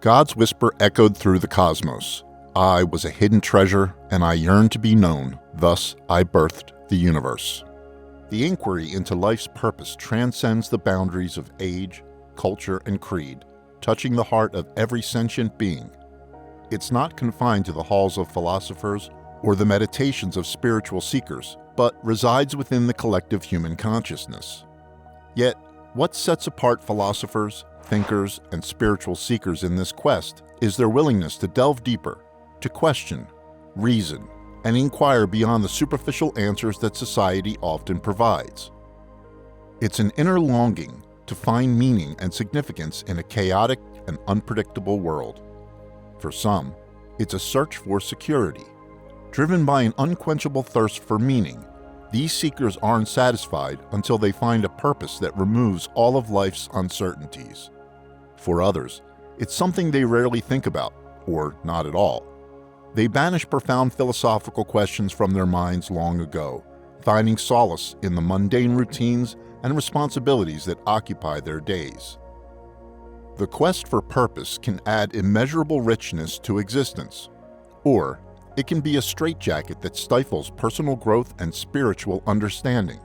God's whisper echoed through the cosmos. I was a hidden treasure, and I yearned to be known. Thus, I birthed the universe. The inquiry into life's purpose transcends the boundaries of age, culture, and creed, touching the heart of every sentient being. It's not confined to the halls of philosophers or the meditations of spiritual seekers, but resides within the collective human consciousness. Yet, what sets apart philosophers, thinkers, and spiritual seekers in this quest is their willingness to delve deeper, to question, reason, and inquire beyond the superficial answers that society often provides. It's an inner longing to find meaning and significance in a chaotic and unpredictable world. For some, it's a search for security. Driven by an unquenchable thirst for meaning, these seekers aren't satisfied until they find a purpose that removes all of life's uncertainties. For others, it's something they rarely think about, or not at all. They banish profound philosophical questions from their minds long ago, finding solace in the mundane routines and responsibilities that occupy their days. The quest for purpose can add immeasurable richness to existence, or it can be a straitjacket that stifles personal growth and spiritual understanding.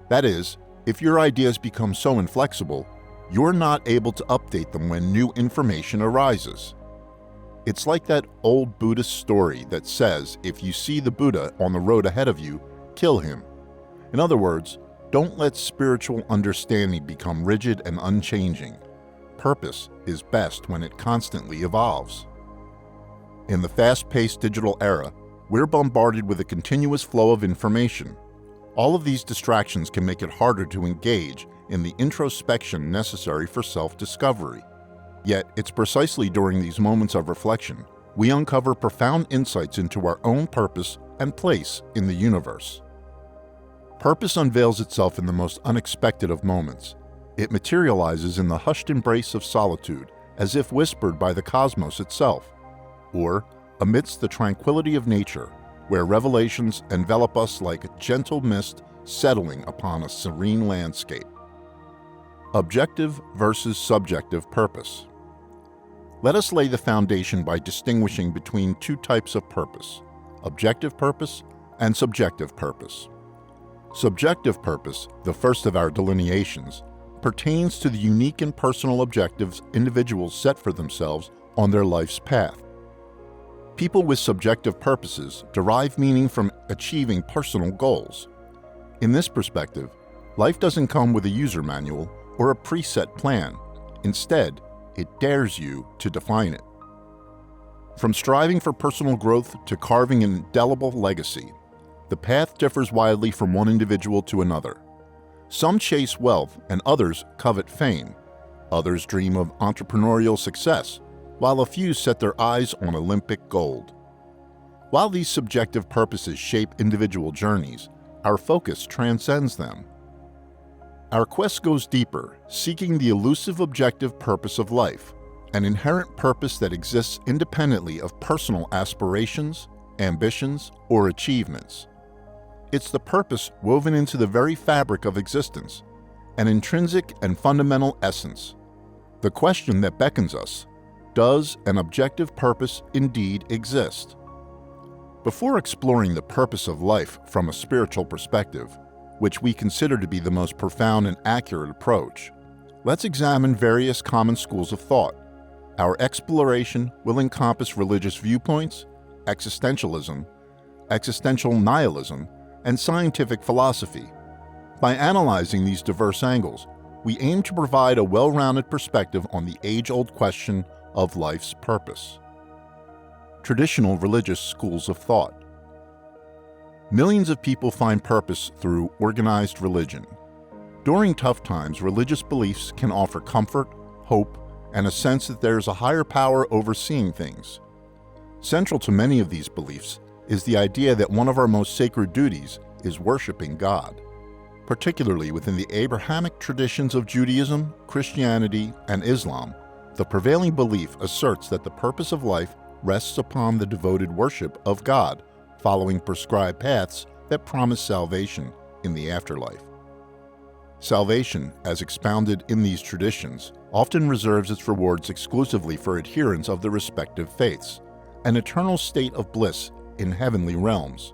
That is, if your ideas become so inflexible, you're not able to update them when new information arises. It's like that old Buddhist story that says if you see the Buddha on the road ahead of you, kill him. In other words, don't let spiritual understanding become rigid and unchanging. Purpose is best when it constantly evolves. In the fast-paced digital era, we're bombarded with a continuous flow of information. All of these distractions can make it harder to engage in the introspection necessary for self-discovery. Yet, it's precisely during these moments of reflection we uncover profound insights into our own purpose and place in the universe. Purpose unveils itself in the most unexpected of moments. It materializes in the hushed embrace of solitude, as if whispered by the cosmos itself, or amidst the tranquility of nature, where revelations envelop us like a gentle mist settling upon a serene landscape. Objective versus subjective purpose. Let us lay the foundation by distinguishing between two types of purpose: objective purpose and subjective purpose. Subjective purpose, the first of our delineations, pertains to the unique and personal objectives individuals set for themselves on their life's path. People with subjective purposes derive meaning from achieving personal goals. In this perspective, life doesn't come with a user manual or a preset plan. Instead, it dares you to define it. From striving for personal growth to carving an indelible legacy, the path differs widely from one individual to another. Some chase wealth and others covet fame. Others dream of entrepreneurial success, while a few set their eyes on Olympic gold. While these subjective purposes shape individual journeys, our focus transcends them. Our quest goes deeper, seeking the elusive objective purpose of life, an inherent purpose that exists independently of personal aspirations, ambitions, or achievements. It's the purpose woven into the very fabric of existence, an intrinsic and fundamental essence. The question that beckons us: does an objective purpose indeed exist? Before exploring the purpose of life from a spiritual perspective, which we consider to be the most profound and accurate approach, let's examine various common schools of thought. Our exploration will encompass religious viewpoints, existentialism, existential nihilism, and scientific philosophy. By analyzing these diverse angles, we aim to provide a well-rounded perspective on the age-old question of life's purpose. Traditional religious schools of thought. Millions of people find purpose through organized religion. During tough times, religious beliefs can offer comfort, hope, and a sense that there is a higher power overseeing things. Central to many of these beliefs is the idea that one of our most sacred duties is worshiping God. Particularly within the Abrahamic traditions of Judaism, Christianity, and Islam, the prevailing belief asserts that the purpose of life rests upon the devoted worship of God, following prescribed paths that promise salvation in the afterlife. Salvation, as expounded in these traditions, often reserves its rewards exclusively for adherents of the respective faiths, an eternal state of bliss in heavenly realms.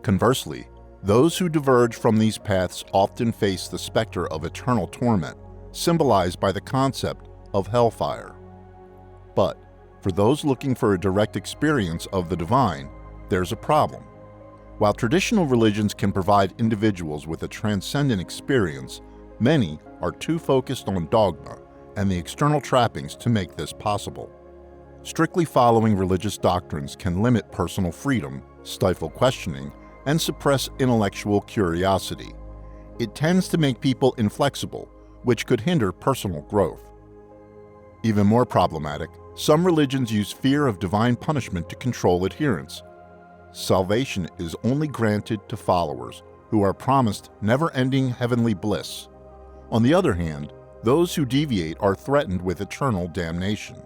Conversely, those who diverge from these paths often face the specter of eternal torment, symbolized by the concept of hellfire. But for those looking for a direct experience of the divine, there's a problem. While traditional religions can provide individuals with a transcendent experience, many are too focused on dogma and the external trappings to make this possible. Strictly following religious doctrines can limit personal freedom, stifle questioning, and suppress intellectual curiosity. It tends to make people inflexible, which could hinder personal growth. Even more problematic, some religions use fear of divine punishment to control adherents. Salvation is only granted to followers who are promised never-ending heavenly bliss. On the other hand, those who deviate are threatened with eternal damnation.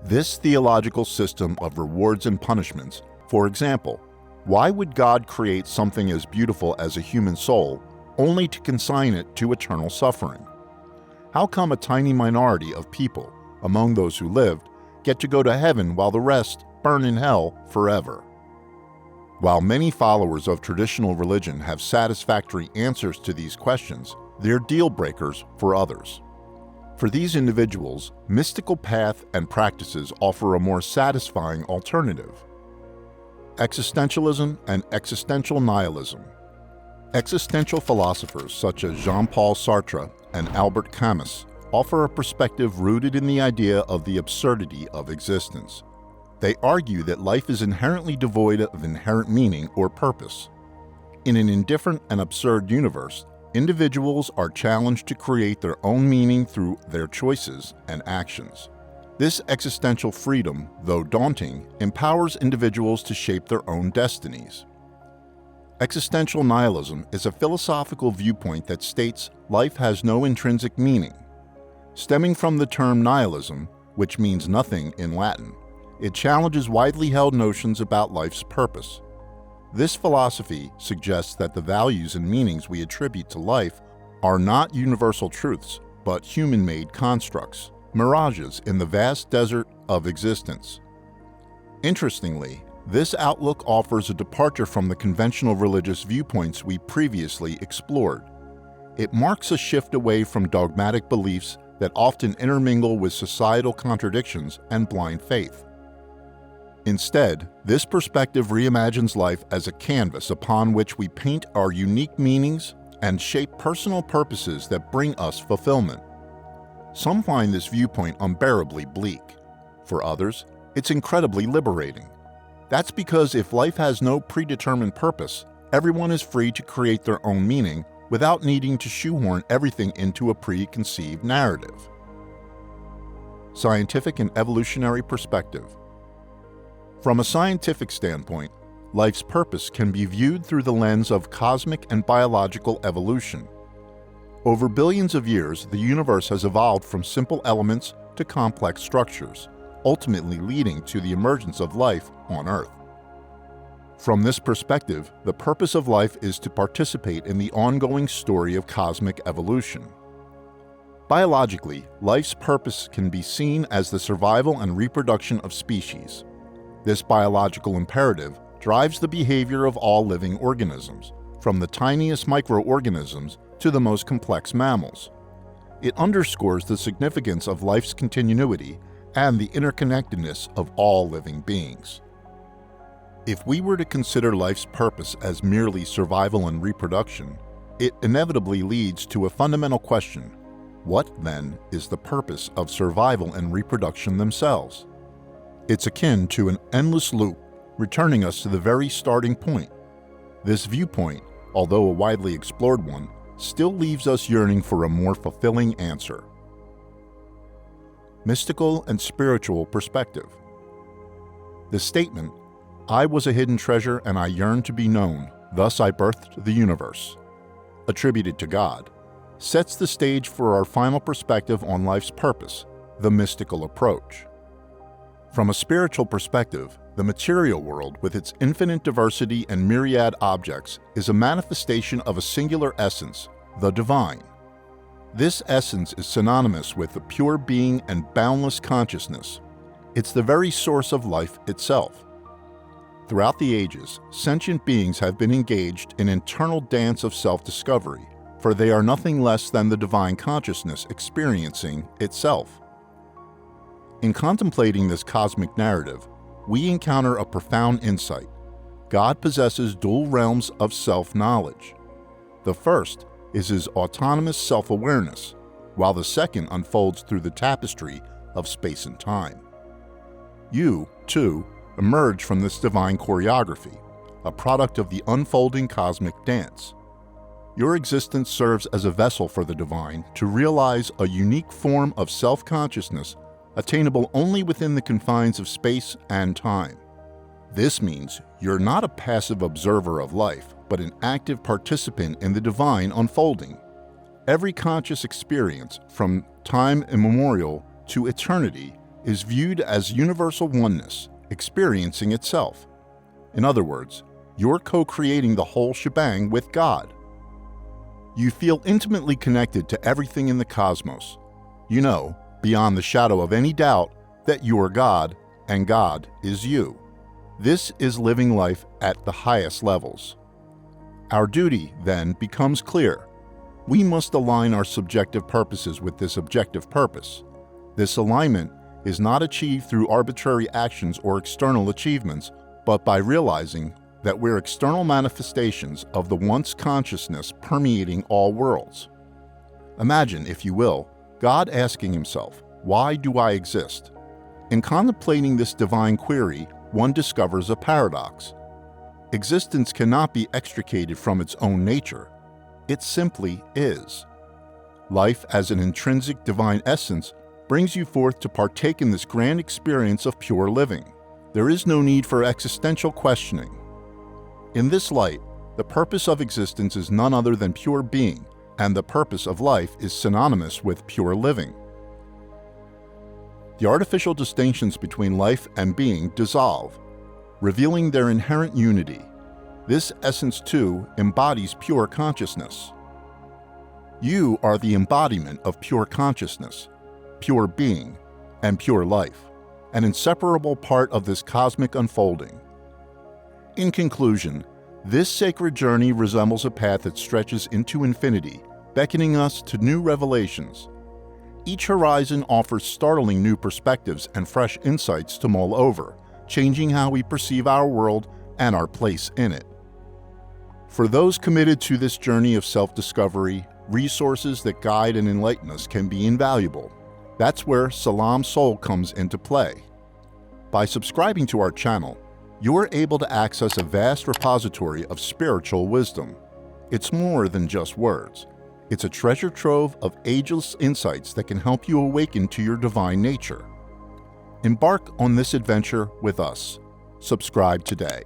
This theological system of rewards and punishments, for example, why would God create something as beautiful as a human soul only to consign it to eternal suffering? How come a tiny minority of people, among those who lived, get to go to heaven while the rest burn in hell forever? While many followers of traditional religion have satisfactory answers to these questions, they're deal breakers for others. For these individuals, mystical path and practices offer a more satisfying alternative. Existentialism and existential nihilism. Existential philosophers such as Jean-Paul Sartre and Albert Camus offer a perspective rooted in the idea of the absurdity of existence. They argue that life is inherently devoid of inherent meaning or purpose. In an indifferent and absurd universe, individuals are challenged to create their own meaning through their choices and actions. This existential freedom, though daunting, empowers individuals to shape their own destinies. Existential nihilism is a philosophical viewpoint that states life has no intrinsic meaning. Stemming from the term nihilism, which means nothing in Latin, it challenges widely held notions about life's purpose. This philosophy suggests that the values and meanings we attribute to life are not universal truths, but human-made constructs, mirages in the vast desert of existence. Interestingly, this outlook offers a departure from the conventional religious viewpoints we previously explored. It marks a shift away from dogmatic beliefs that often intermingle with societal contradictions and blind faith. Instead, this perspective reimagines life as a canvas upon which we paint our unique meanings and shape personal purposes that bring us fulfillment. Some find this viewpoint unbearably bleak. For others, it's incredibly liberating. That's because if life has no predetermined purpose, everyone is free to create their own meaning without needing to shoehorn everything into a preconceived narrative. Scientific and evolutionary perspective. From a scientific standpoint, life's purpose can be viewed through the lens of cosmic and biological evolution. Over billions of years, the universe has evolved from simple elements to complex structures, ultimately leading to the emergence of life on Earth. From this perspective, the purpose of life is to participate in the ongoing story of cosmic evolution. Biologically, life's purpose can be seen as the survival and reproduction of species. This biological imperative drives the behavior of all living organisms, from the tiniest microorganisms to the most complex mammals. It underscores the significance of life's continuity and the interconnectedness of all living beings. If we were to consider life's purpose as merely survival and reproduction, it inevitably leads to a fundamental question: what, then, is the purpose of survival and reproduction themselves? It's akin to an endless loop, returning us to the very starting point. This viewpoint, although a widely explored one, still leaves us yearning for a more fulfilling answer. Mystical and spiritual perspective. The statement, "I was a hidden treasure and I yearned to be known, thus I birthed the universe," attributed to God, sets the stage for our final perspective on life's purpose, the mystical approach. From a spiritual perspective, the material world, with its infinite diversity and myriad objects, is a manifestation of a singular essence, the divine. This essence is synonymous with the pure being and boundless consciousness. It's the very source of life itself. Throughout the ages, sentient beings have been engaged in internal dance of self-discovery, for they are nothing less than the divine consciousness experiencing itself. In contemplating this cosmic narrative, we encounter a profound insight. God possesses dual realms of self-knowledge. The first is his autonomous self-awareness, while the second unfolds through the tapestry of space and time. You, too, emerge from this divine choreography, a product of the unfolding cosmic dance. Your existence serves as a vessel for the divine to realize a unique form of self-consciousness attainable only within the confines of space and time. This means you're not a passive observer of life, but an active participant in the divine unfolding. Every conscious experience, from time immemorial to eternity, is viewed as universal oneness, experiencing itself. In other words, you're co-creating the whole shebang with God. You feel intimately connected to everything in the cosmos. You know, beyond the shadow of any doubt, that you are God and God is you. This is living life at the highest levels. Our duty, then, becomes clear. We must align our subjective purposes with this objective purpose. This alignment is not achieved through arbitrary actions or external achievements, but by realizing that we're external manifestations of the once consciousness permeating all worlds. Imagine, if you will, God asking himself, "Why do I exist?" In contemplating this divine query, one discovers a paradox. Existence cannot be extricated from its own nature. It simply is. Life as an intrinsic divine essence brings you forth to partake in this grand experience of pure living. There is no need for existential questioning. In this light, the purpose of existence is none other than pure being, and the purpose of life is synonymous with pure living. The artificial distinctions between life and being dissolve, revealing their inherent unity. This essence, too, embodies pure consciousness. You are the embodiment of pure consciousness, pure being, and pure life, an inseparable part of this cosmic unfolding. In conclusion, this sacred journey resembles a path that stretches into infinity, beckoning us to new revelations. Each horizon offers startling new perspectives and fresh insights to mull over, changing how we perceive our world and our place in it. For those committed to this journey of self-discovery, resources that guide and enlighten us can be invaluable. That's where Salam Soul comes into play. By subscribing to our channel, you're able to access a vast repository of spiritual wisdom. It's more than just words. It's a treasure trove of ageless insights that can help you awaken to your divine nature. Embark on this adventure with us. Subscribe today.